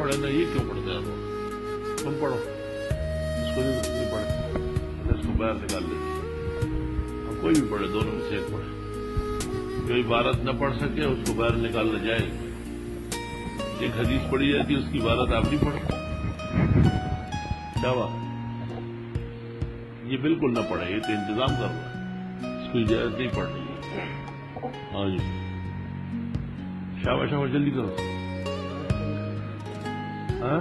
پڑھے نا، یہ کیوں پڑھتے ہیں لوگ؟ تم پڑھو، اس کو نہیں پڑھے، اس کو باہر نکال لیجیے، ہم کوئی بھی پڑھے، دونوں میں سے ایک پڑھے، جو عبارت نہ پڑھ سکے اس کو باہر نکالنا جائے. ایک حدیث پڑھی جاتی ہے، اس کی عبارت آپ نہیں پڑھو، کیا بات؟ یہ بالکل نہ پڑھے، یہ تو انتظام کر رہا ہے، اس کو اجازت نہیں پڑھنی ہے. ہاں جی، شاباش شاباش، جلدی کرو. ہاں،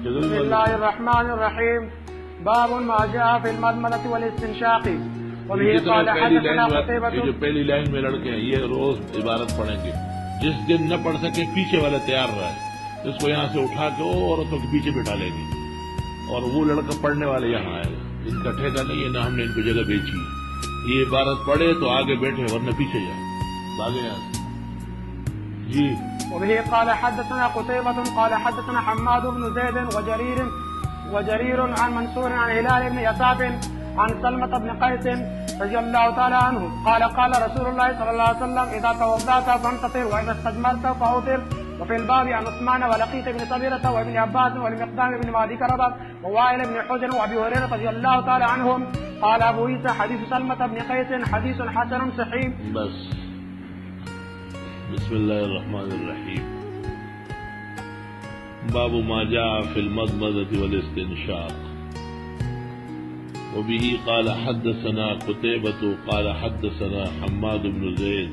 بسم اللہ الرحمن الرحیم. باب ما جاء في المضمضة والاستنشاق. وبه قال حدثنا قتيبة. جو پہلی لائن میں لڑکے ہیں یہ روز عبارت پڑھیں گے. جس دن نہ پڑھ سکے پیچھے والا تیار رہا ہے، اس کو یہاں سے اٹھا کے عورتوں کے پیچھے بٹھا لیں گے، اور وہ لڑکا پڑھنے والے یہاں آئے گا. ان کا ٹھیکہ نہیں ہے، نہ ہم نے ان کو جگہ بیچی. یہ عبارت پڑھے تو آگے بیٹھے، ورنہ پیچھے جائے. آگے یہاں سے جی. وبه قال حدثنا قتيبة قال حدثنا حماد بن زيد وجرير عن منصور عن هلال بن يساف عن سلمة بن قيس رضي الله تعالى عنه قال قال رسول الله صلى الله عليه وسلم إذا توضأت فانتطر وإذا استجمرت فأوتر. وفي الباب عن عثمان ولقيت بن صبيرة وابن عباس والمقدام بن معدي كربة ووائل بن حجر وأبي هريرة رضي الله تعالى عنهم. قال أبو عيسى حديث سلمة بن قيس حديث حسن صحيح. بس. بسم اللہ الرحمن الرحیم. باب ما جاء في المضمضة والاستنشاق. وبه قال حدثنا قتيبة قال حدثنا حماد بن زيد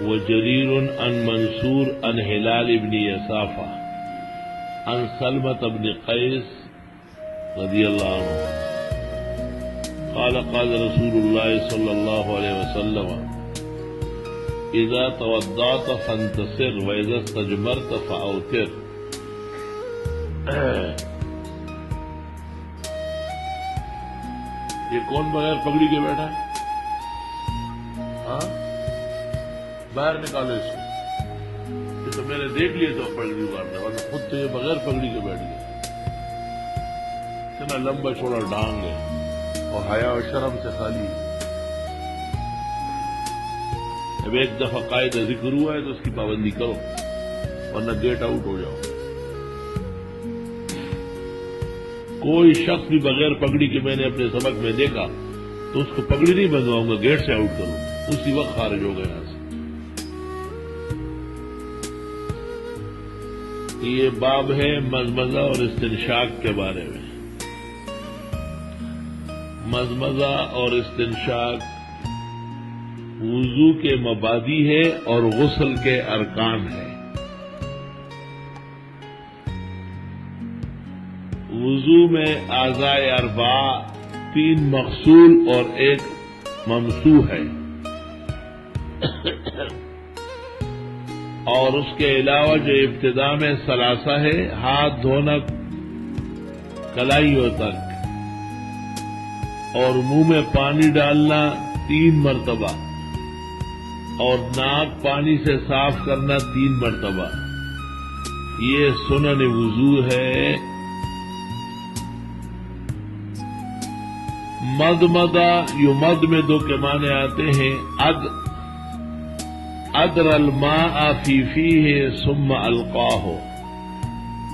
وجرير عن منصور عن هلال بن يسافة عن سلمة بن قيس رضي الله عنه قال قال رسول الله صلى الله عليه وسلم إذا توضأت فانتصر وإذا استجمرت فأوتر. یہ کون بغیر پگڑی کے بیٹھا ہے؟ ہاں، باہر نکالو اس کو. یہ تو میں نے دیکھ لیا تو پگڑی اتارنا، ورنہ خود تو یہ بغیر پگڑی کے بیٹھ گیا. اتنا لمبا چوڑا ڈانگ ہے اور حیا و شرم سے خالی. اب ایک دفعہ قاعدہ ذکر ہوا ہے تو اس کی پابندی کرو، ورنہ گیٹ آؤٹ ہو جاؤ. کوئی شخص بھی بغیر پگڑی کے میں نے اپنے سبق میں دیکھا تو اس کو پگڑی نہیں بندھواؤں گا، گیٹ سے آؤٹ کروں، اسی وقت خارج ہو گیا یہاں سے. یہ باب ہے مزمزہ اور استنشاق کے بارے میں. مزمزہ اور استنشاق وضو کے مبادی ہے اور غسل کے ارکان ہے. وضو میں اعضائے اربعہ 3 مغسول اور 1 ممسوح ہے، اور اس کے علاوہ جو ابتدا میں ثلاثہ ہے، ہاتھ دھونا کلائیوں تک، اور منہ میں پانی ڈالنا 3 مرتبہ، اور ناک پانی سے صاف کرنا 3 مرتبہ. یہ سنن وضو ہے. مدمدہ یمد میں 2 کے معنی آتے ہیں. ادر الماء فی فیہ ثم القاہ،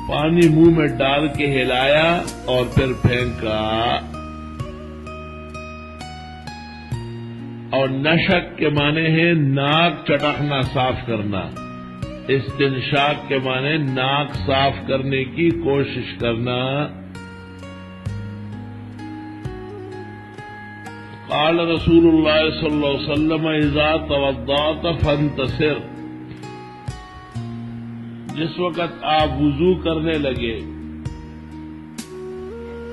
پانی منہ میں ڈال کے ہلایا اور پھر پھینکا. اور نشک کے معنی ہے ناک چٹکنا، صاف کرنا. استنشاق کے معنی ناک صاف کرنے کی کوشش کرنا. قال رسول اللہ صلی اللہ علیہ وسلم اذا توضأت فانتصر. جس وقت آپ وضو کرنے لگے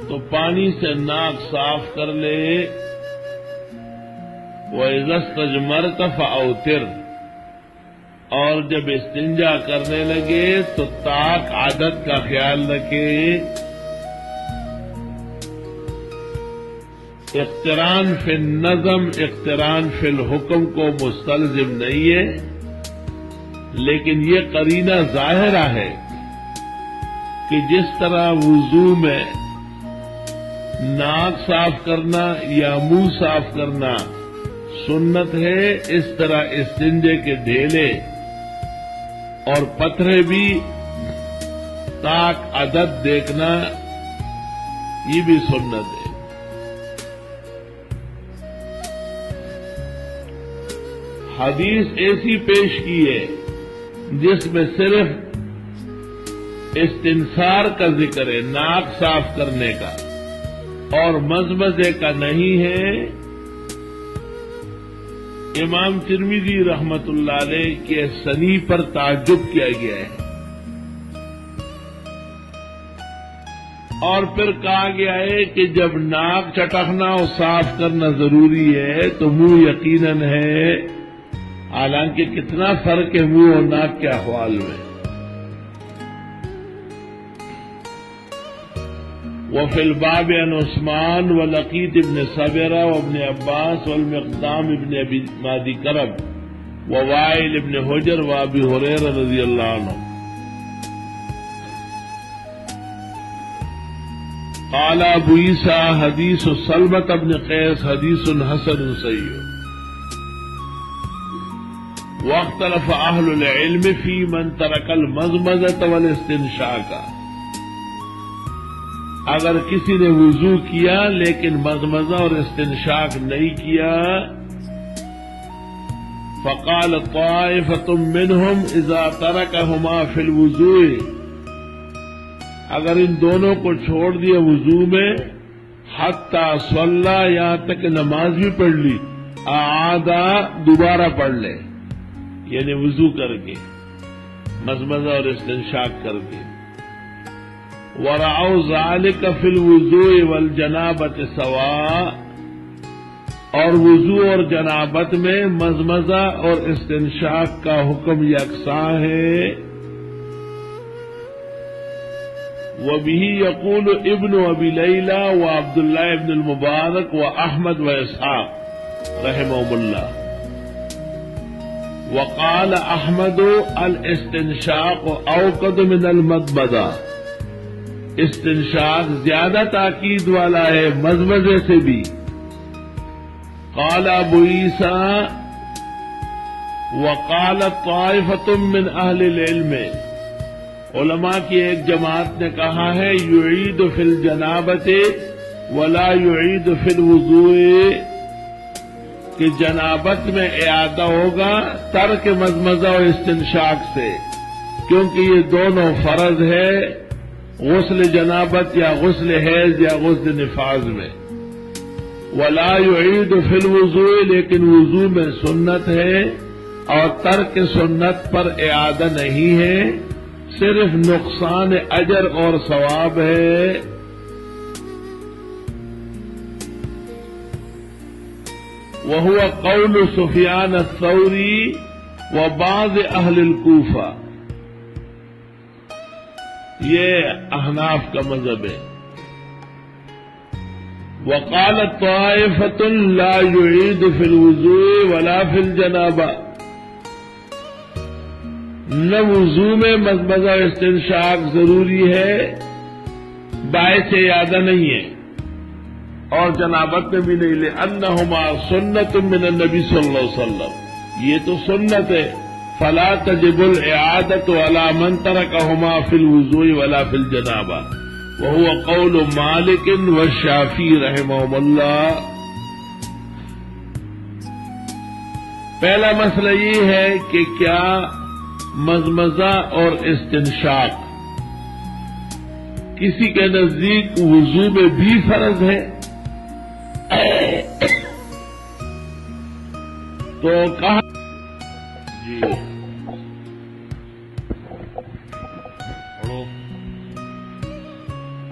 تو پانی سے ناک صاف کر لے. وَإِذَا اسْتَجْمَرْتَ فَأَوْتِرْ، اور جب استنجا کرنے لگے تو طاق عادت کا خیال رکھے. اقتران فی النظم اقتران فی الحکم کو مستلزم نہیں ہے، لیکن یہ قرینہ ظاہرہ ہے کہ جس طرح وضو میں ناک صاف کرنا یا منہ صاف کرنا سنت ہے اس طرح استنجے کے ڈھیلے اور پتھرے بھی تاک عدد دیکھنا یہ بھی سنت ہے. حدیث ایسی پیش کی ہے جس میں صرف استنثار کا ذکر ہے، ناک صاف کرنے کا، اور مزمزے کا نہیں ہے. امام ترمذی رحمت اللہ علیہ کے صنیع پر تعجب کیا گیا ہے، اور پھر کہا گیا ہے کہ جب ناک چٹکنا اور صاف کرنا ضروری ہے تو منہ یقیناً ہے، حالانکہ کتنا فرق ہے منہ اور ناک کے احوال میں. وفي الباب عن عثمان ولقيط ابن صبرة وابن عباس والمقدام ابن ابي مادي كرب ووائل ابن حجر وابي هريرة رضي الله عنه. قال ابو عيسى حديث سلمة بن قيس حديث حسن صحيح. واختلف اهل العلم في من ترك المضمضة والاستنشاق. اگر کسی نے وضو کیا لیکن مضمضہ اور استنشاق نہیں کیا، فقال طائفة منهم اذا تركهما في الوضوء، اگر ان دونوں کو چھوڑ دیا وضو میں، حتی صلی، یہاں تک نماز بھی پڑھ لی، اعادہ دوبارہ پڑھ لے، یعنی وضو کر کے مضمضہ اور استنشاق کر کے. وَرَعَوْا ذَلِكَ فِي الْوُضُوءِ وَالْجَنَابَةِ سَوَاءً، اور وضو اور جنابت میں مضمضہ اور استنشاق کا حکم یکساں ہے. وَبِهِ يَقُولُ ابن ابی لیلہ وعبد اللہ ابن المبارک واحمد واسحاق رحمهم اللہ. وقال احمد الاستنشاق اوقد من المضمضہ، استنشاق زیادہ تاکید والا ہے مضمضے سے بھی. قال ابو عیسیٰ وقال طائفة من اہل العلم، علماء کی ایک جماعت نے کہا ہے یعید فی الجنابۃ ولا یعید فی الوضوء، کہ جنابت میں اعادہ ہوگا ترک مضمضہ و استنشاق سے، کیونکہ یہ دونوں فرض ہے، غسل جنابت یا غسل حیض یا غسل نفاذ میں. ولا یعید فی الوضوء، لیکن وضو میں سنت ہے اور ترک سنت پر اعادہ نہیں ہے، صرف نقصان اجر اور ثواب ہے. وهو قول سفیان الثوری وبعض اہل الکوفہ، یہ احناف کا مذہب ہے. وقالت طائفة لا يعيد في الوضوء ولا في الجنابہ، نہ وضو میں مضمضہ استنشاق ضروری ہے، باعث اعادہ نہیں ہے، اور جنابت میں بھی نہیں، لأنهما سنت من النبی صلی اللہ علیہ وسلم، یہ تو سنت ہے. فلا تجب الاعادة على من تركهما في الوضوء ولا في الجنابة، وهو قول مالک والشافعی رحمهم اللہ. پہلا مسئلہ یہ ہے کہ کیا مضمضہ اور استنشاق کسی کے نزدیک وضو میں بھی فرض ہے؟ تو کہا جی پڑھو،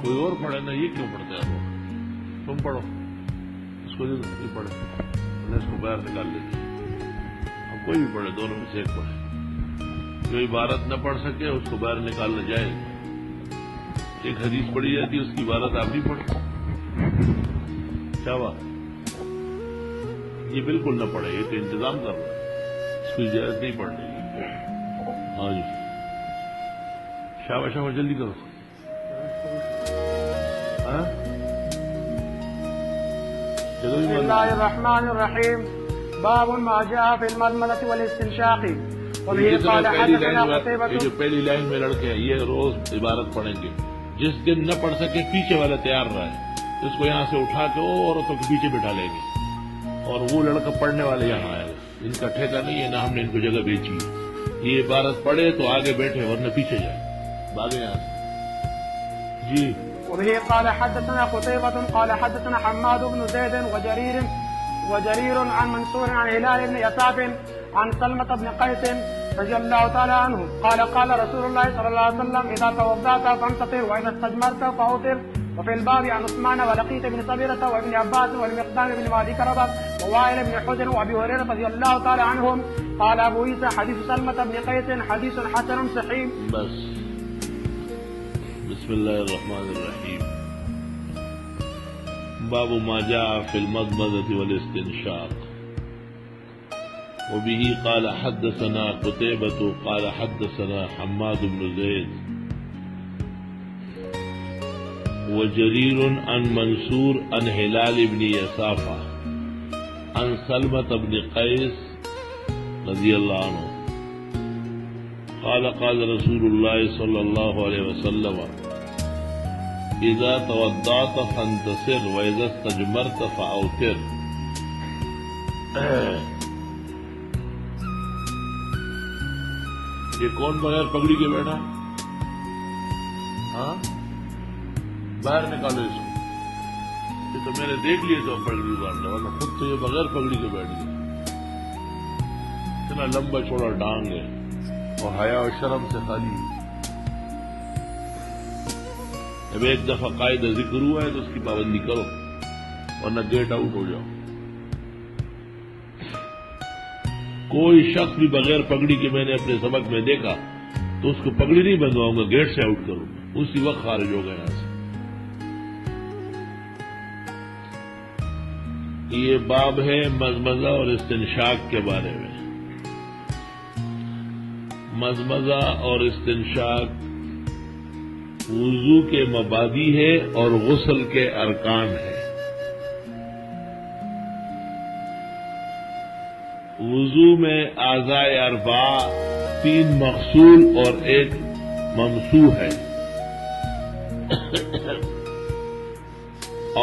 کوئی اور پڑھے نا، یہ کیوں پڑھتے ہیں؟ تم پڑھو، اس کو نہیں پڑھے، میں اس کو باہر نکال لیتی. اب کوئی بھی پڑھے، دونوں میں سے ایک پڑھے. جو عبارت نہ پڑھ سکے اس کو باہر نکالنا جائے. ایک حدیث پڑھی جاتی ہے، اس کی عبارت آپ نہیں پڑھتے، کیا بات؟ یہ بالکل نہ پڑھے، یہ تو انتظام کر رہا ہے، اس کی اجازت نہیں پڑھنے کی. ہاں جی، شاباش شاباش، جلدی کرو. بسم اللہ الرحمن الرحیم. باب ما جاء في المضمضة والاستنشاق وبه یہ قال حدثنا قتيبة جو پہلی لائن میں لڑکے ہیں یہ روز عبارت پڑھیں گے. جس دن نہ پڑھ سکے پیچھے والا تیار رہا ہے اس کو یہاں سے اٹھا کے وہ عورتوں کے پیچھے بٹھا لیں گے اور وہ لڑکا پڑھنے والے یہاں آئے گا. ان کا ٹھیکہ نہیں ہے نہ ہم نے ان کو جگہ بیچی ہے. یہ عبارت پڑھے تو آگے بیٹھے ورنہ پیچھے جائے بھاگے یہاں سے. جی وبه قال حدثنا قتيبة قال حدثنا حماد بن زيد وجرير عن منصور عن هلال بن يساف عن سلمة بن قيس رضي الله تعالى عنه قال قال رسول الله صلى الله عليه وسلم إذا توضأت فانتطر وإذا استجمرت فأوتر. وفي الباب عن عثمان ولقيت بن صبيرة وابن عباس والمقدام بن معدي كربة ووائل بن حجر وأبي هريرة رضي الله تعالى عنهم. قال أبو عيسى حديث سلمة بن قيس حديث حسن صحيح. بس بسم الله الرحمن الرحيم. باب ما جاء في المضمضة والاستنشاق. وبه قال حدثنا قتيبة قال حدثنا حماد بن زيد وجرير عن منصور عن هلال بن يسافة عن سلمة بن قيس رضي الله عنه قال قال رسول الله صلى الله عليه وسلم إذا توضأت فانتصر وإذا استجمرت فأوتر. یہ کون بغیر پگڑی کے بیٹھا؟ ہاں باہر نکالو اس کو. یہ تو میں نے دیکھ لیے تو پگڑی اتارنے ورنہ خود تو یہ بغیر پگڑی کے بیٹھ گیا. اتنا لمبا چوڑا ڈانگ ہے اور حیا و شرم سے خالی. اب ایک دفعہ قاعدہ ذکر ہوا ہے تو اس کی پابندی کرو ورنہ گیٹ آؤٹ ہو جاؤ. کوئی شخص بھی بغیر پگڑی کے میں نے اپنے سبق میں دیکھا تو اس کو پگڑی نہیں بندواؤں گا گیٹ سے آؤٹ کروں گا اسی وقت خارج ہو گیا یہاں سے. یہ باب ہے مزمزہ اور استنشاق کے بارے میں. مزمزہ اور استنشاق وضو کے مبادی ہے اور غسل کے ارکان ہے. وضو میں اعضاء اربعہ 3 مغسول اور 1 ممسوح ہے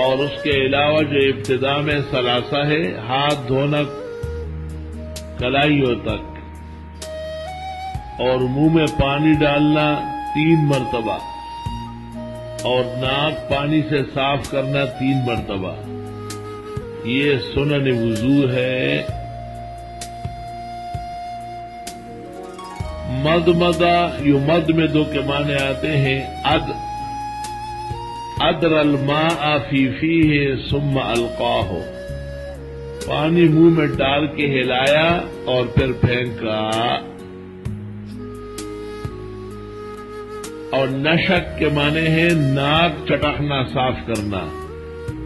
اور اس کے علاوہ جو ابتدا میں ثلاثہ ہے ہاتھ دھونا کلائیوں تک اور منہ میں پانی ڈالنا 3 مرتبہ اور ناک پانی سے صاف کرنا 3 مرتبہ. یہ سنن وضو ہے. مدمدہ یو مد میں 2 کے معنی آتے ہیں. ادر الماء فی فیہ ثم القاہ پانی منہ میں ڈال کے ہلایا اور پھر پھینکا. اور نشک کے معنی ہے ناک چٹکنا صاف کرنا.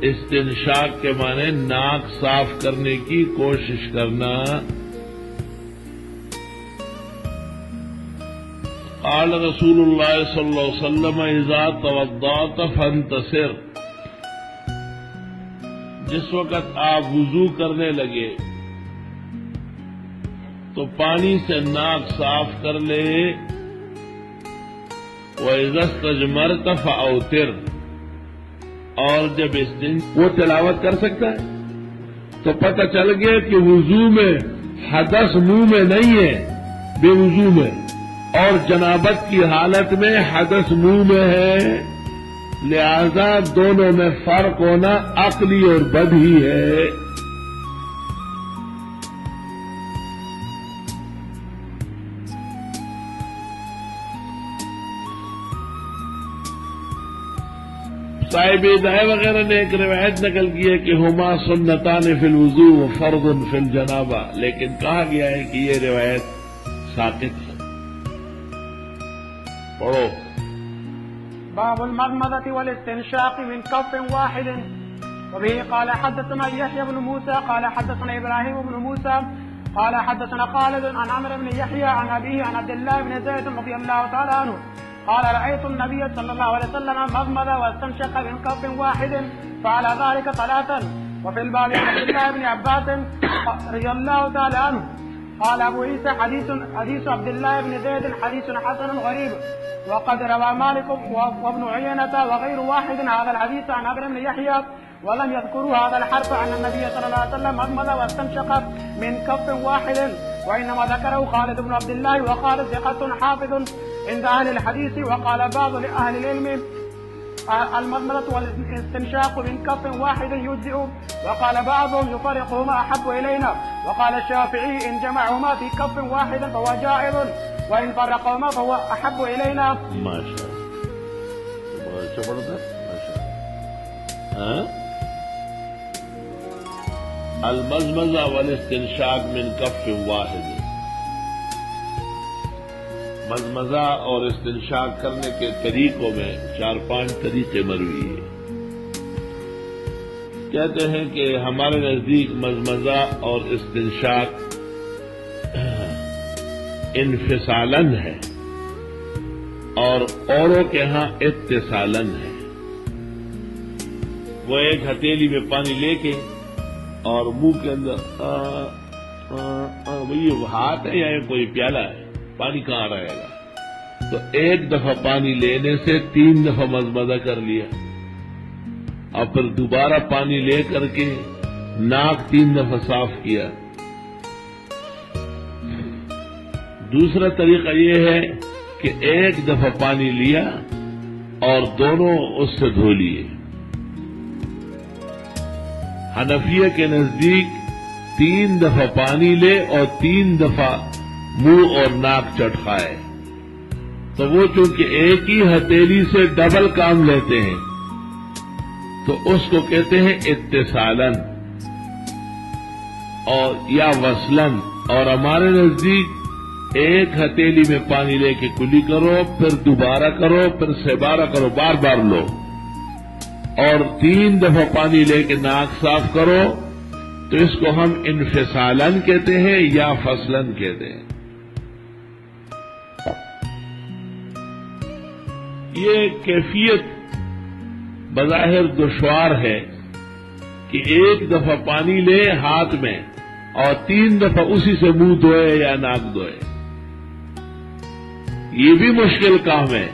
استنشاق کے معنی ناک صاف کرنے کی کوشش کرنا. قال رسول اللہ صلی اللہ علیہ وسلم اذا توضأت فانتصر. جس وقت آپ وضو کرنے لگے تو پانی سے ناک صاف کر لے. وَإِذَا اسْتَجْمَرْتَ فَأَوْتِرْ. اور جب وہ تلاوت کر سکتا ہے تو پتہ چل گیا کہ وضو میں حدث منہ میں نہیں ہے بے وضو میں اور جنابت کی حالت میں حدث منہ میں ہے. لہذا دونوں میں فرق ہونا عقلی اور بدہی ہے. صاحب ہدایہ وغیرہ نے ایک روایت نقل کی ہے کہ ہما سنتان فی الوضوء و فرض فی الجنابہ، لیکن کہا گیا ہے کہ یہ روایت ساقط ہے. پڑھو. باب المضمضة والاستنشاق من كف واحد. وبه قال حدثنا يحيى بن موسى قال حدثنا إبراهيم بن موسى قال حدثنا خالد عن عمرو بن يحيى عن أبيه عن عبد الله بن زيد رضي الله تعالى عنه قال رأيت النبي صلى الله عليه وسلم مضمض واستنشق من كف واحد فعلى ذلك 3 وفي الباب عن عبد الله بن عباس رضي الله تعالى عنه قال أبو عيسى حديث عبد الله بن زيد حديث حسن غريب، وقد روى مالك وابن عيينة وغير واحد هذا الحديث عن عمرو بن يحيى ولم يذكروا هذا الحرف أن النبي صلى الله عليه وسلم مضمض واستنشق من كف واحد، وإنما ذكره خالد بن عبد الله وقال ثقة حافظ عند أهل الحديث. وقال بعض أهل العلم المضمضة والاستنشاق من كف واحد يجزئ، وقال بعضهم يفرقهما أحب إلينا، وقال الشافعي إن جمعهما في كف واحد فهو جائز، وإن فرقهما فهو أحب إلينا. ما شاء الله. المزمزہ والاستنشاق من کف واحد، مزمزہ اور استنشاق کرنے کے طریقوں میں 4-5 طریقے مروی ہیں۔ کہتے ہیں کہ ہمارے نزدیک مزمزہ اور استنشاق انفصالاً ہے اور اوروں کے ہاں اتصالاً ہے۔ وہ ایک ہتھیلی میں پانی لے کے اور منہ کے اندر یہ ہاتھ ہے یا کوئی پیالہ ہے، پانی کہاں رہے گا؟ تو ایک دفعہ پانی لینے سے 3 دفعہ مزمزہ کر لیا، اور پھر دوبارہ پانی لے کر کے ناک 3 دفعہ صاف کیا۔ دوسرا طریقہ یہ ہے کہ ایک دفعہ پانی لیا اور دونوں اس سے دھو لیے۔ حنفیہ کے نزدیک 3 دفعہ پانی لے اور 3 دفعہ منہ اور ناک چٹکائے، تو وہ چونکہ ایک ہی ہتھیلی سے ڈبل کام لیتے ہیں تو اس کو کہتے ہیں اتصالاً اور یا وصلاً۔ اور ہمارے نزدیک ایک ہتھیلی میں پانی لے کے کلی کرو، پھر دوبارہ کرو، پھر سبارہ کرو، بار بار لو، اور 3 دفعہ پانی لے کے ناک صاف کرو، تو اس کو ہم انفصالاً کہتے ہیں یا فصلاً کہتے ہیں۔ یہ کیفیت بظاہر دشوار ہے کہ ایک دفعہ پانی لے ہاتھ میں اور 3 دفعہ اسی سے منہ دھوئے یا ناک دھوئے۔ یہ بھی مشکل کام ہے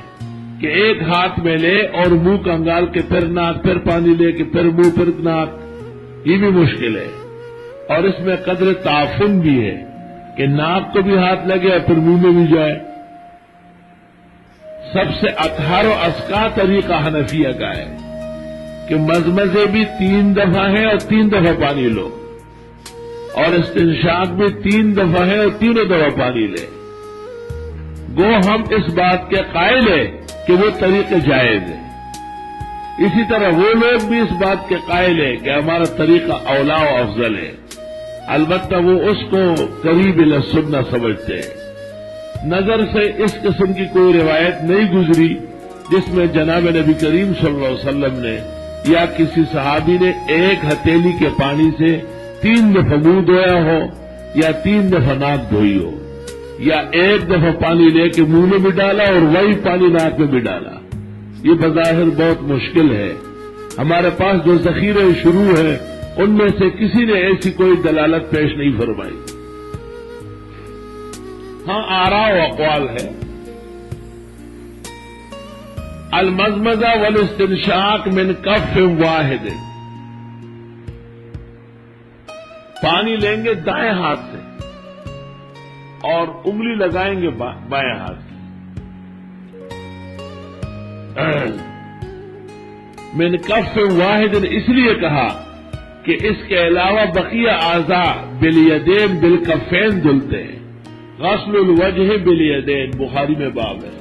کہ ایک ہاتھ میں لے اور منہ کنگال کے پھر ناک، پھر پانی لے کے پھر منہ پھر ناک، یہ بھی مشکل ہے۔ اور اس میں قدر تعفن بھی ہے کہ ناک کو بھی ہاتھ لگے اور پھر منہ میں بھی جائے۔ سب سے اطہر و ازکیٰ طریقہ حنفیہ کا ہے کہ مزمزے بھی 3 دفعہ ہے اور 3 دفعہ پانی لو، اور استنشاق بھی 3 دفعہ ہے اور 3 دفعہ پانی لے۔ گو ہم اس بات کے قائل ہیں کہ وہ طریقے جائز ہیں، اسی طرح وہ لوگ بھی اس بات کے قائل ہیں کہ ہمارا طریقہ اولا و افضل ہے، البتہ وہ اس کو قریب السنہ سمجھتے ہیں۔ نظر سے اس قسم کی کوئی روایت نہیں گزری جس میں جناب نبی کریم صلی اللہ علیہ وسلم نے یا کسی صحابی نے ایک ہتھیلی کے پانی سے 3 دفعہ منہ دھویا ہو یا 3 دفعہ ناک دھوئی ہو، یا ایک دفعہ پانی لے کے منہ میں بھی ڈالا اور وہی پانی ناک میں بھی ڈالا۔ یہ بظاہر بہت مشکل ہے۔ ہمارے پاس جو ذخیرے شروع ہیں ان میں سے کسی نے ایسی کوئی دلالت پیش نہیں فرمائی۔ ہاں آراء و اقوال ہے۔ المزمزہ والاستنشاق من کف واحد، پانی لیں گے دائیں ہاتھ سے اور انگلی لگائیں گے بائیں ہاتھ سے۔ من کف واحد اس لیے کہا کہ اس کے علاوہ بقیہ اعضاء بالیدین بالکفین دھلتے ہیں۔ غسل الوجہ بالیدین بخاری میں باب ہے۔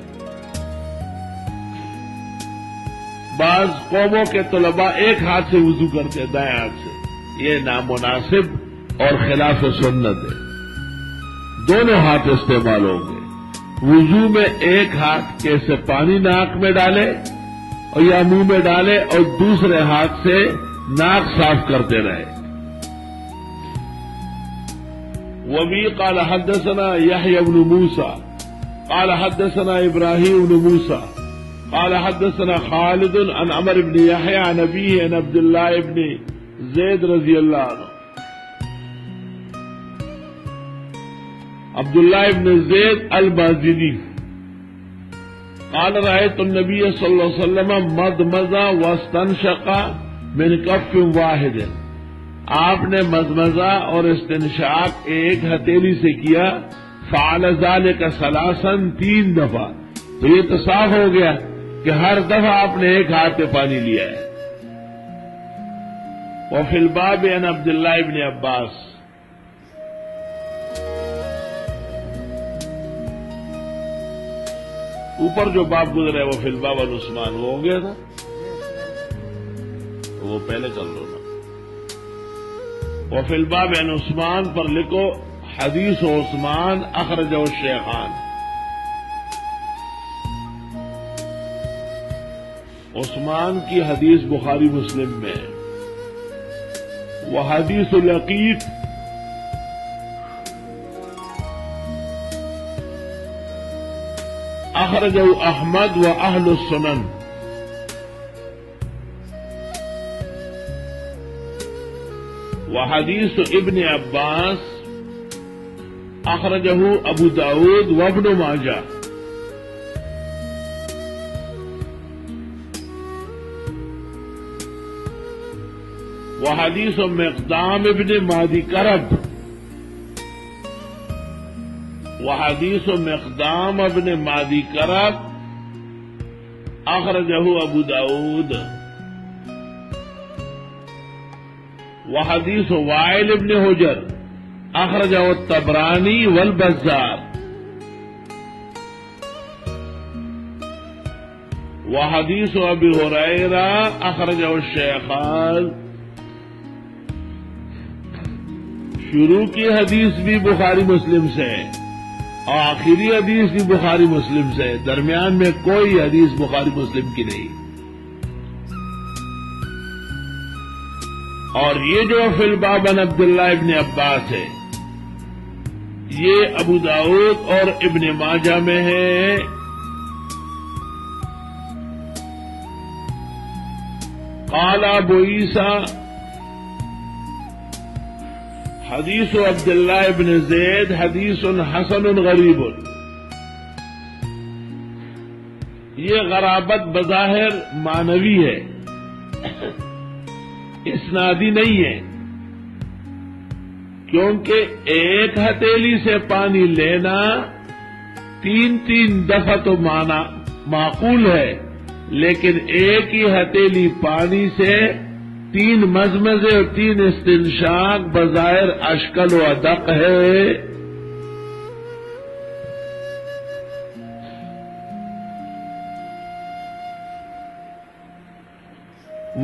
بعض قوموں کے طلباء ایک ہاتھ سے وضو کرتے ہیں، دائیں ہاتھ سے، یہ نامناسب اور خلاف سنت ہے۔ دونوں ہاتھ استعمال ہوں گے۔ وضو میں ایک ہاتھ کیسے پانی ناک میں ڈالے اور یا منہ میں ڈالے اور دوسرے ہاتھ سے ناک صاف کرتے رہے۔ وبی قال حدثنا يحيى بن موسى قال حدثنا ابراهيم بن موسى قال حدثنا خالد عن عمرو بن يحيى عن أبيه عن عبد الله بن زید رضی اللہ عنہ، عبداللہ ابن زید المازنی، قال رأيت النبي صلی اللہ علیہ وسلم مضمض واستنشق من کف واحد، آپ نے مضمضہ اور استنشاق ایک ہتھیلی سے کیا، فعل ذلك ثلاثا، 3 دفعہ، تو یہ تو صاف ہو گیا کہ ہر دفعہ آپ نے ایک ہاتھ پہ پانی لیا ہے۔ وفی الباب عن عبداللہ ابن عباس، اوپر جو باب گزرا ہے وہ فی الباب عن عثمان، وہ ہو گیا تھا، وہ پہلے کر لو نا۔ وفی الباب عن عثمان پر لکھو حدیث عثمان اخرجہ الشیخان، عثمان کی حدیث بخاری مسلم میں، وہ حدیث العقیق اخرجہ احمد و اہل السنن، وحدیث ابن عباس اخرجہ ابو داود وابن ماجہ، وحدیث مقدام ابن مادی کرب، وحدیث مقدام ابن مادی کرب اخرجہ ابو داود، وحدیث وائل ابن حجر اخرجہ الطبرانی والبزار، وحدیث ابی ہریرہ اخرجہ الشیخان، شروع کی حدیث بھی بخاری مسلم سے ہے اور آخری حدیث بھی بخاری مسلم سے ہے، درمیان میں کوئی حدیث بخاری مسلم کی نہیں۔ اور یہ جو فی الباب عن عبداللہ ابن عباس ہے، یہ ابو داؤد اور ابن ماجہ میں ہے۔ قال ابو عیسیٰ حدیث عبداللہ ابن زید حدیث حسن غریب، یہ غرابت بظاہر معنوی ہے، اسنادی نہیں ہے، کیونکہ ایک ہتھیلی سے پانی لینا 3 دفعہ تو معقول ہے، لیکن ایک ہی ہتھیلی پانی سے 3 مزمزے اور 3 استنشاق بظاہر اشکل و ادق ہے۔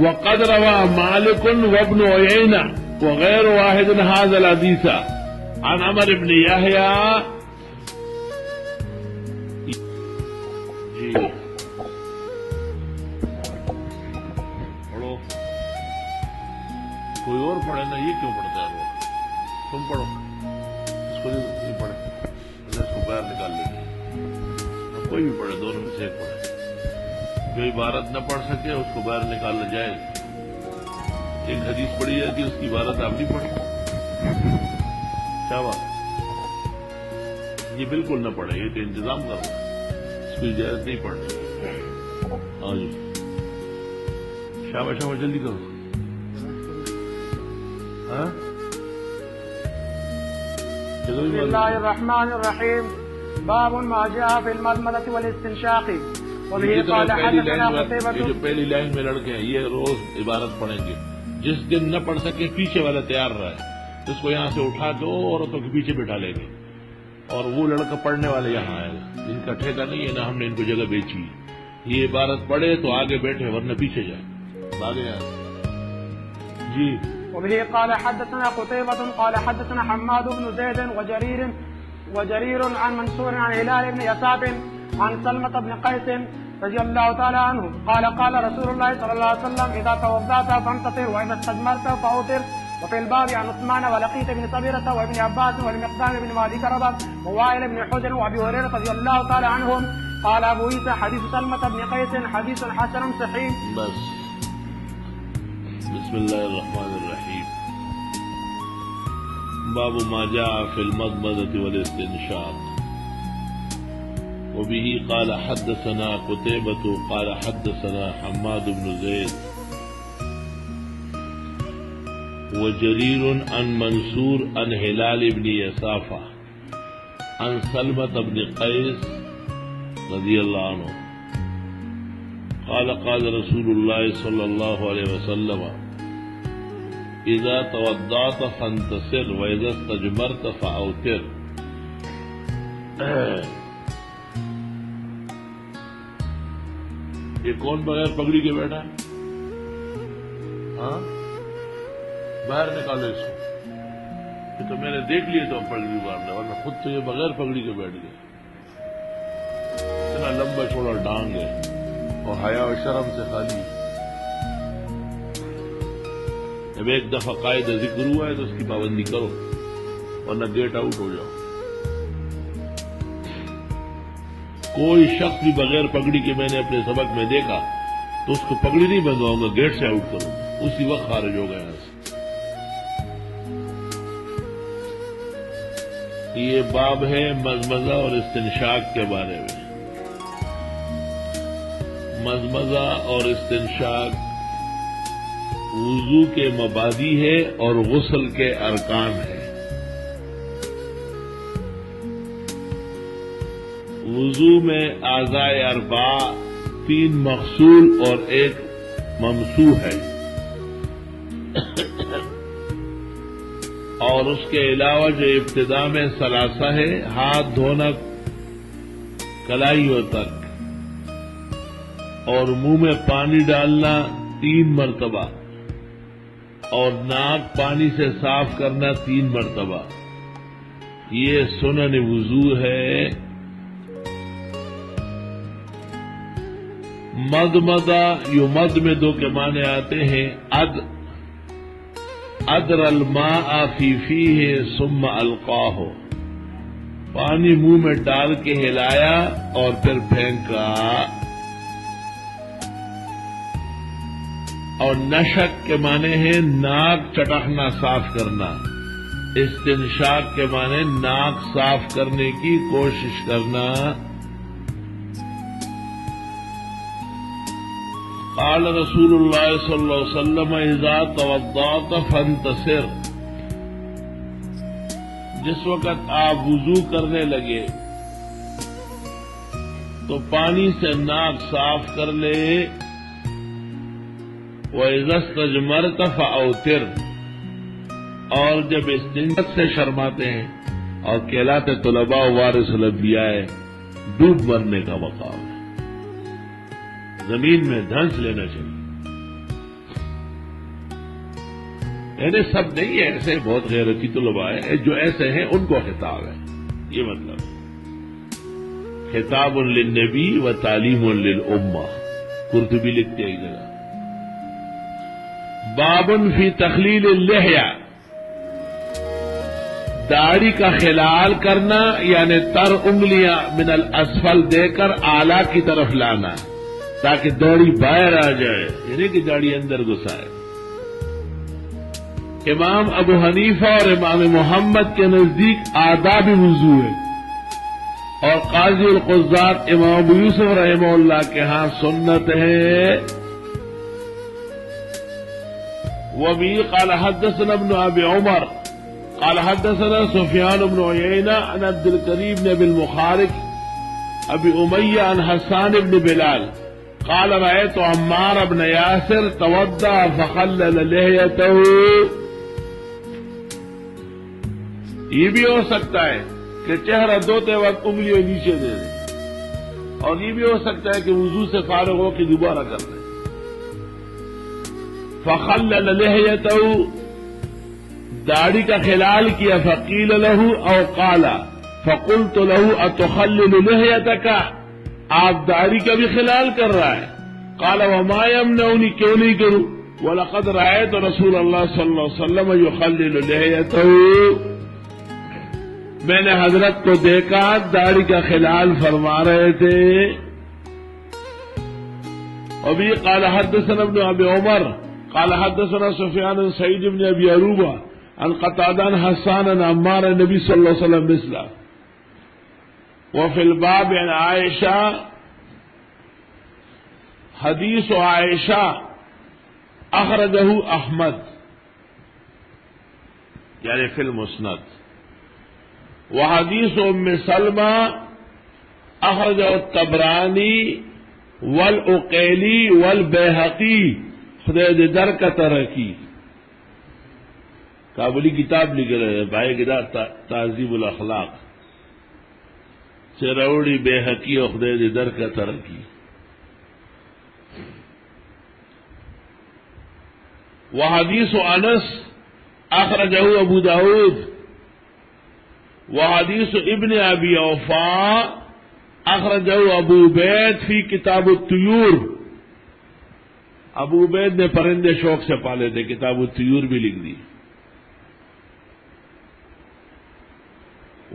وقد روى مالك وابن عيينة وغير واحد هذا الحديث عن عمر بن يحيى۔ جی پڑھو، کوئی اور پڑھے نا، یہ کیوں پڑھتا ہے وہ؟ تم پڑھو، اس کو نہیں پڑھے، اس کو باہر نکال لیجیے، کوئی بھی پڑھے، دونوں میں سے ایک پڑھے، جو عبارت نہ پڑھ سکے اس کو باہر نکالنا جائے۔ ایک حدیث پڑھی جاتی ہے، اس کی عبارت آپ نہیں پڑھیں، کیا بات؟ یہ بالکل نہ پڑھے، یہ تو انتظام کرو، اس کی اجازت نہیں پڑھنی۔ ہاں جی، شاباش شاباش، جلدی کرو۔ ہاں بسم اللہ الرحمن الرحیم، باب ما جاء فی المضمضة والاستنشاق۔ یہ جو پہلی لائن میں لڑکے ہیں، یہ روز عبارت پڑھیں گے، جس دن نہ پڑھ سکے پیچھے والا تیار رہا ہے، اس کو یہاں سے اٹھا کے عورتوں کے پیچھے بٹھا لیں گے، اور وہ لڑکا پڑھنے والے یہاں آئے گا، ان کا ٹھیکہ نہیں ہے، نہ ہم نے ان کو جگہ بیچی ہے، یہ عبارت پڑھے تو آگے بیٹھے ورنہ پیچھے جائے، آگے جائے۔ جی وبه قال حدثنا قتيبة قال حدثنا حماد بن زيد وجرير عن منصور عن هلال بن يساب عن سلمة بن قيس رضي الله تعالى عنه قال قال رسول الله صلى الله عليه وسلم إذا توضأت فانتطر وإذا استجمرت فأوتر۔ وفي الباب عن عثمان ولقيت بن صبيرة وابن عباس والمقدام بن مادي كربة ووائل بن حجر وأبي هريرة رضي الله تعالى عنهم قال أبو عيسى حديث سلمة بن قيس حديث حسن صحيح۔ بس بسم الله الرحمن الرحيم. باب ما جاء في المضمضة والاستنشاق. وبه قال حدثنا قتيبة قال حدثنا حماد بن زيد وجرير عن منصور عن هلال بن يسافة عن سلمة بن قيس رضي الله عنه قال قال رسول الله صلى الله عليه وسلم اذا توضأت فانتصر واذا استجمرت فاوتر. یہ کون بغیر پگڑی کے بیٹھا ہے؟ ہاں باہر نکالو اس کو. یہ تو میں نے دیکھ لیے تو پگڑی مارنا، ورنہ خود تو یہ بغیر پگڑی کے بیٹھ گئے. اتنا لمبا چوڑا ڈانگ ہے اور حیا و شرم سے خالی. جب ایک دفعہ قاعدہ ذکر ہوا ہے تو اس کی پابندی کرو ورنہ گیٹ آؤٹ ہو جاؤ. کوئی شخص بھی بغیر پگڑی کے میں نے اپنے سبق میں دیکھا تو اس کو پگڑی نہیں بندواؤں گا، گیٹ سے آؤٹ کروں گا، اسی وقت خارج ہو گیا. یہ باب ہے مزمزہ اور استنشاق کے بارے میں. مزمزہ اور استنشاق وضو کے مبادی ہے اور غسل کے ارکان ہے. وضو میں اعضاء اربع 3 مغسول اور 1 ممسوح ہے، اور اس کے علاوہ جو ابتدا میں ثلاثہ ہے، ہاتھ دھونا کلائیوں تک، اور منہ میں پانی ڈالنا 3 مرتبہ، اور ناک پانی سے صاف کرنا 3 مرتبہ. یہ سنن وضو ہے. مدمدہ یمد میں 2 کے معنی آتے ہیں. ادر الماء فی فیہ ثم القاہ، پانی منہ میں ڈال کے ہلایا اور پھر پھینکا. اور نشک کے معنی ہے ناک چٹکنا صاف کرنا. استنشاق کے معنی ناک صاف کرنے کی کوشش کرنا. قال رسول اللہ صلی اللہ علیہ وسلم اذا توضأت فانتصر. جس وقت آپ وضو کرنے لگے تو پانی سے ناک صاف کر لے. وَإِذَا اسْتَجْمَرْتَ فَأَوْتِرْ. اور جب استنجا سے شرماتے ہیں اور کہلاتے طلباء وارث الانبیاء ہے، ڈوب مرنے کا مقام ہے، زمین میں دھنس لینا چاہیے. یعنی سب نہیں ہے، ایسے بہت غیرتی طلباء ہیں جو ایسے ہیں، ان کو خطاب ہے. یہ مطلب خطاب للنبی و تعلیم للامہ. قرطبی لکھتے ہیں ایک جگہ باب فی تخلیل اللحیہ، داڑھی کا خلال کرنا یعنی تر انگلیاں من الاسفل دے کر اعلیٰ کی طرف لانا تاکہ داڑھی باہر آ جائے، یعنی کہ داڑھی اندر گھسائے. امام ابو حنیفہ اور امام محمد کے نزدیک آداب وضو ہے، اور قاضی القضات امام ابو یوسف رحمہ اللہ کے ہاں سنت ہے. وبه قال حدثنا ابن ابي عمر قال حدثنا سفيان بن عيينة عن عبد الكريم بن ابي المخارق ابي امية عن حسان بن بلال قال رأيت عمار بن ياسر توضأ فخلل لحيته. یہ بھی ہو سکتا ہے کہ چہرہ دھوتے وقت انگلیوں نیچے دے دیں، اور یہ بھی ہو سکتا ہے کہ وضو سے فارغ ہو کے دوبارہ کر لیں. فخلل لحيته، داڑھی کا خلال کیا. فقیل له او قال فقلت له اتخلل لحيتك، آپ داڑھی کا بھی خلال کر رہا ہے. قال وما يمنعني، کیوں نہیں کروں. ولقد رأيت رسول اللہ صلی اللہ علیہ وسلم يخلل لحيته، میں نے حضرت کو دیکھا داڑھی کا خلال فرما رہے تھے. ابھی قال حدثنا ابن ابي عمر قال حدثنا سفيان بن سعيد بن ابي اروبه عن قتادة عن حسان عن عمار النبي صلى الله عليه وسلم مثله. وفي الباب عن عائشة حديث عائشة أخرجه أحمد يعني في المسند. وحديث أم سلمة أخرجه الطبراني والعقيلي والبيهقي خدای دې درک ترکی. کابلی کتاب لکھ رہے بھائی کتاب تہذیب الاخلاق چروڑی بے حقی اور خدای دې درک ترکی. وحدیث انس اخرجہ ابو داود. وحدیث ابن ابی اوفا اخرجہ ابو عبید فی کتاب الطیور. ابو عبید نے پرندے شوق سے پالے تھے، کتاب الطیور بھی لکھ دی.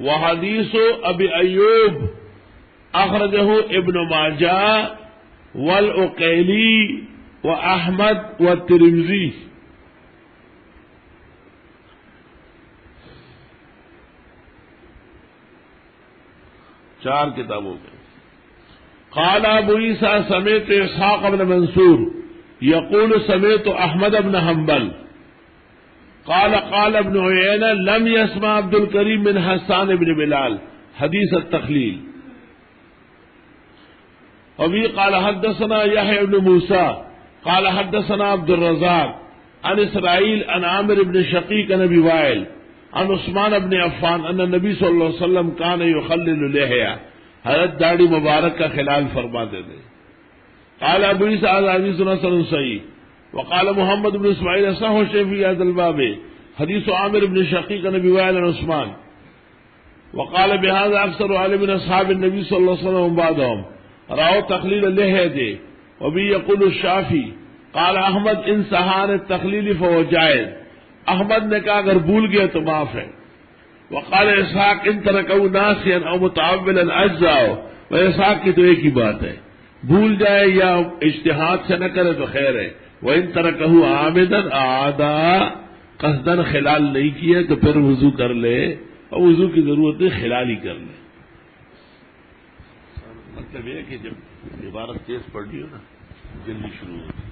وحدیث ابی ایوب اخرجہ ابن ماجہ والعقیلی واحمد والترمذی. چار کتابوں میں. قال ابو عیسیٰ سمعت اسحاق بن منصور يقول سمعت احمد بن حنبل قال قال ابن عيينة لم يسمع عبد الكريم من حسان بن بلال حديث التخليل. وبه قال حدثنا يحيى بن موسى قال حدثنا عبد الرزاق عن اسرائيل عن عامر بن شقيق عن ابي وائل عن عثمان بن عفان ان النبي صلی اللہ علیہ وسلم كان يخلل لحية، حضرت داڑھی مبارک کا خلال فرماتے تھے. قال ابو عيسى هذا حديث حسن صحيح. وقال محمد بن اسماعيل صح شيء في هذا الباب حديث عامر بن شقيق عن ابي وائل عن عثمان. وقال بهذا اكثر علم من اصحاب النبي صلى الله عليه وسلم بعدهم راوا تخليل اللحية. وبه يقول الشافعي قال احمد ان سہى عن التخليل فهو جائز. احمد نے کہا اگر بھول گیا تو معاف ہے. وقال اسحاق ان تركه ناسيا او متعولا اجزاء. اسحاق کی تو ایک ہی بات ہے، بھول جائے یا اجتہاد سے نہ کرے تو خیر ہے. وَإِن تَرَكَهُ عَامِدًا أَعَادًا، قصداً خلال نہیں کیے تو پھر وضو کر لے، اور وضو کی ضرورت ہے خلال ہی کر لے. مطلب یہ کہ جب عبارت تیز پڑھ لی ہو نا جلدی شروع ہوتی ہے.